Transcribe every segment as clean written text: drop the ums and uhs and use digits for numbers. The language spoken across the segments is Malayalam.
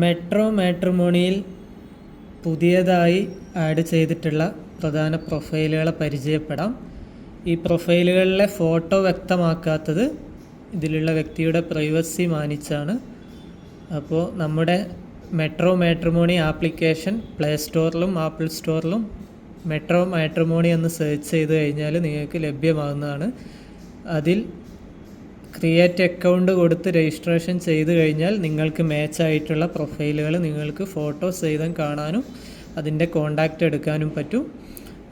മെട്രോ മാട്രിമോണിയിൽ പുതിയതായി ആഡ് ചെയ്തിട്ടുള്ള പ്രധാന പ്രൊഫൈലുകളെ പരിചയപ്പെടാം. ഈ പ്രൊഫൈലുകളിലെ ഫോട്ടോ വ്യക്തമാക്കാത്തത് ഇതിലുള്ള വ്യക്തിയുടെ പ്രൈവസി മാനിച്ചാണ്. അപ്പോൾ നമ്മുടെ മെട്രോ മാട്രിമോണി ആപ്ലിക്കേഷൻ പ്ലേ സ്റ്റോറിലും ആപ്പിൾ സ്റ്റോറിലും മെട്രോ മാട്രിമോണി എന്ന് സെർച്ച് ചെയ്ത് കഴിഞ്ഞാൽ നിങ്ങൾക്ക് ലഭ്യമാകുന്നതാണ്. അതിൽ ക്രിയേറ്റ് അക്കൗണ്ട് കൊടുത്ത് രജിസ്ട്രേഷൻ ചെയ്ത് കഴിഞ്ഞാൽ നിങ്ങൾക്ക് മാച്ചായിട്ടുള്ള പ്രൊഫൈലുകൾ നിങ്ങൾക്ക് ഫോട്ടോ സഹിതം കാണാനും അതിൻ്റെ കോണ്ടാക്റ്റ് എടുക്കാനും പറ്റും.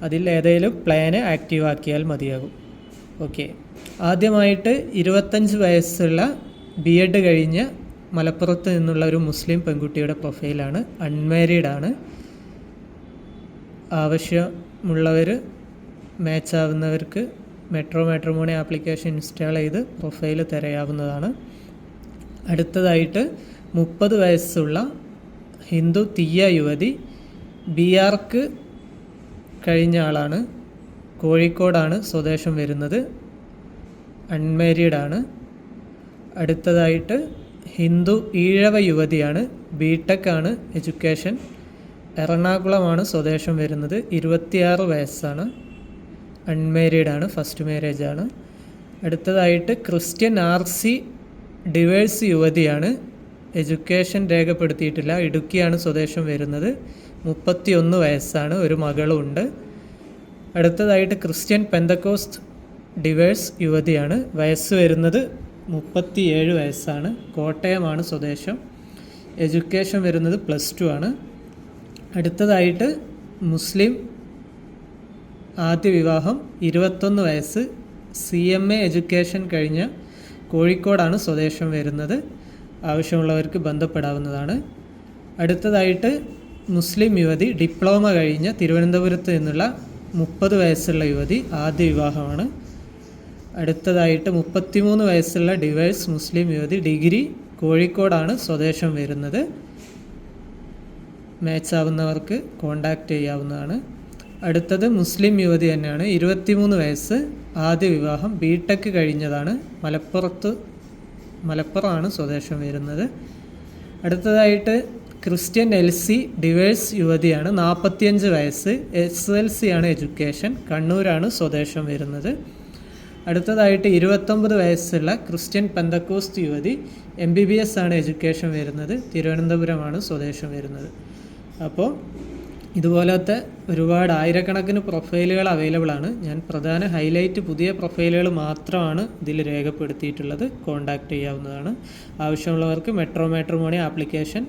അതിൽ ഏതെങ്കിലും പ്ലാന് ആക്റ്റീവ് ആക്കിയാൽ മതിയാകും. ഓക്കെ, ആദ്യമായിട്ട് 25 വയസ്സുള്ള BEd കഴിഞ്ഞ മലപ്പുറത്ത് നിന്നുള്ള ഒരു മുസ്ലിം പെൺകുട്ടിയുടെ പ്രൊഫൈലാണ്. അൺമാരീഡ് ആണ്. ആവശ്യമുള്ളവർ മാച്ചാവുന്നവർക്ക് മെട്രോ മാട്രിമോണി ആപ്ലിക്കേഷൻ ഇൻസ്റ്റാൾ ചെയ്ത് പ്രൊഫൈൽ തിരയാവുന്നതാണ്. അടുത്തതായിട്ട് 30 വയസ്സുള്ള ഹിന്ദു തീയ യുവതി, BArc കഴിഞ്ഞ ആളാണ്. കോഴിക്കോടാണ് സ്വദേശം വരുന്നത്. അൺമാരീഡ് ആണ്. അടുത്തതായിട്ട് ഹിന്ദു ഈഴവ യുവതിയാണ്. BTech ആണ് എഡ്യൂക്കേഷൻ. എറണാകുളമാണ് സ്വദേശം വരുന്നത്. 26 വയസ്സാണ്. അൺമാരീഡ് ആണ്. ഫസ്റ്റ് മാരേജ് ആണ്. അടുത്തതായിട്ട് ക്രിസ്ത്യൻ RC ഡിവേഴ്സ് യുവതിയാണ്. എഡ്യൂക്കേഷൻ രേഖപ്പെടുത്തിയിട്ടില്ല. ഇടുക്കിയാണ് സ്വദേശം വരുന്നത്. 31 വയസ്സാണ്. ഒരു മകളും ഉണ്ട്. അടുത്തതായിട്ട് ക്രിസ്ത്യൻ പെന്തക്കോസ്റ്റ് ഡിവേഴ്സ് യുവതിയാണ്. വയസ്സ് വരുന്നത് 37 വയസ്സാണ്. കോട്ടയമാണ് സ്വദേശം. എഡ്യൂക്കേഷൻ വരുന്നത് +2 ആണ്. അടുത്തതായിട്ട് മുസ്ലിം ആദ്യ വിവാഹം, 21 വയസ്സ്, CMA എഡ്യൂക്കേഷൻ കഴിഞ്ഞ കോഴിക്കോടാണ് സ്വദേശം വരുന്നത്. ആവശ്യമുള്ളവർക്ക് ബന്ധപ്പെടാവുന്നതാണ്. അടുത്തതായിട്ട് മുസ്ലിം യുവതി, ഡിപ്ലോമ കഴിഞ്ഞ തിരുവനന്തപുരത്ത് നിന്നുള്ള 30 വയസ്സുള്ള യുവതി, ആദ്യ വിവാഹമാണ്. അടുത്തതായിട്ട് 33 വയസ്സുള്ള ഡിവേഴ്സ് മുസ്ലിം യുവതി, ഡിഗ്രി, കോഴിക്കോടാണ് സ്വദേശം വരുന്നത്. മാച്ചാവുന്നവർക്ക് കോണ്ടാക്റ്റ് ചെയ്യാവുന്നതാണ്. അടുത്തത് മുസ്ലിം യുവതി തന്നെയാണ്. 23 വയസ്സ്, ആദ്യ വിവാഹം, BTech കഴിഞ്ഞതാണ്. മലപ്പുറമാണ് സ്വദേശം വരുന്നത്. അടുത്തതായിട്ട് ക്രിസ്ത്യൻ LC ഡിവേഴ്സ് യുവതിയാണ്. 45 വയസ്സ്, SLC ആണ് എഡ്യൂക്കേഷൻ. കണ്ണൂരാണ് സ്വദേശം വരുന്നത്. അടുത്തതായിട്ട് 29 വയസ്സുള്ള ക്രിസ്ത്യൻ പെന്തക്കോസ്റ്റ് യുവതി, MBBS ആണ് എഡ്യൂക്കേഷൻ വരുന്നത്. തിരുവനന്തപുരമാണ് സ്വദേശം വരുന്നത്. അപ്പോൾ ഇതുപോലത്തെ ഒരുപാട് ആയിരക്കണക്കിന് പ്രൊഫൈലുകൾ അവൈലബിൾ ആണ്. ഞാൻ പ്രധാന ഹൈലൈറ്റ് പുതിയ പ്രൊഫൈലുകൾ മാത്രമാണ് ഇതിൽ രേഖപ്പെടുത്തിയിട്ടുള്ളത്. കോണ്ടാക്റ്റ് ചെയ്യാവുന്നതാണ്. ആവശ്യമുള്ളവർക്ക് മെട്രോ മാട്രിമോണി ആപ്ലിക്കേഷൻ